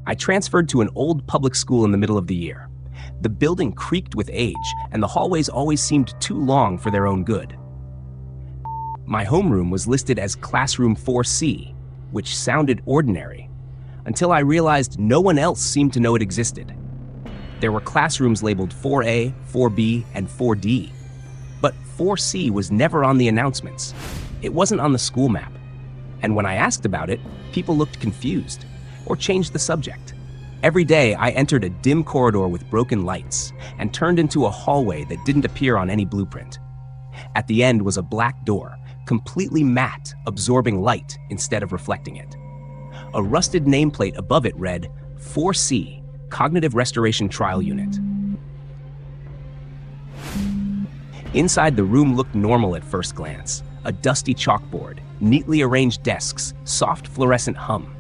I transferred to an old public school in the middle of the year. The building creaked with age, and the hallways always seemed too long for their own good. My homeroom was listed as Classroom 4C, which sounded ordinary, until I realized no one else seemed to know it existed. There were classrooms labeled 4A, 4B, and 4D, but 4C was never on the announcements. It wasn't on the school map. And when I asked about it, people looked confused or changed the subject. Every day, I entered a dim corridor with broken lights and turned into a hallway that didn't appear on any blueprint. At the end was a black door, completely matte, absorbing light instead of reflecting it. A rusted nameplate above it read, 4C, Cognitive Restoration Trial Unit. Inside, the room looked normal at first glance. A dusty chalkboard, neatly arranged desks, soft fluorescent hum.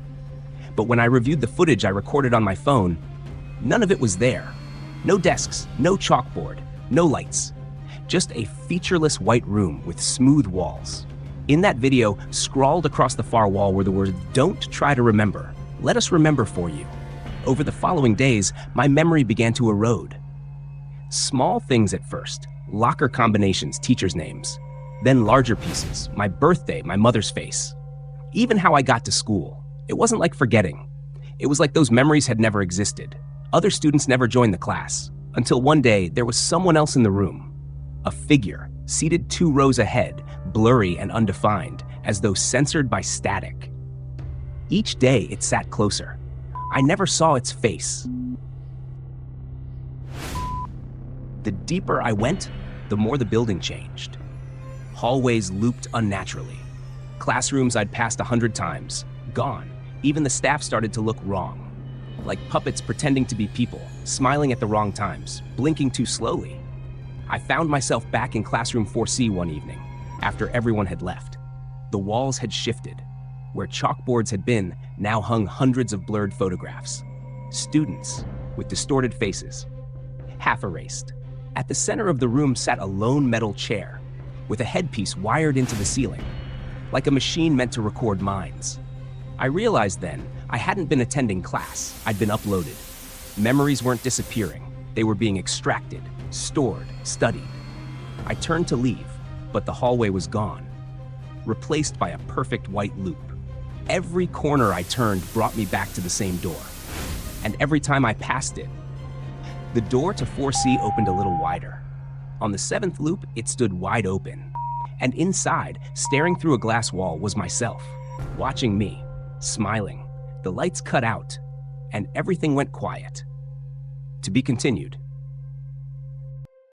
But when I reviewed the footage I recorded on my phone, none of it was there. No desks, no chalkboard, no lights. Just a featureless white room with smooth walls. In that video, scrawled across the far wall were the words, "Don't try to remember. Let us remember for you." Over the following days, my memory began to erode. Small things at first, locker combinations, teachers' names. Then larger pieces, my birthday, my mother's face. Even how I got to school. It wasn't like forgetting. It was like those memories had never existed. Other students never joined the class, until one day there was someone else in the room. A figure, seated 2 rows ahead, blurry and undefined, as though censored by static. Each day it sat closer. I never saw its face. The deeper I went, the more the building changed. Hallways looped unnaturally. Classrooms I'd passed 100 times, gone. Even the staff started to look wrong. Like puppets pretending to be people, smiling at the wrong times, blinking too slowly. I found myself back in Classroom 4C one evening, after everyone had left. The walls had shifted. Where chalkboards had been, now hung hundreds of blurred photographs. Students with distorted faces, half erased. At the center of the room sat a lone metal chair, with a headpiece wired into the ceiling, like a machine meant to record minds. I realized then I hadn't been attending class, I'd been uploaded. Memories weren't disappearing, they were being extracted, stored, studied. I turned to leave, but the hallway was gone, replaced by a perfect white loop. Every corner I turned brought me back to the same door. And every time I passed it, the door to 4C opened a little wider. On the 7th loop, it stood wide open. And inside, staring through a glass wall, was myself, watching me, smiling. The lights cut out, and everything went quiet. To be continued.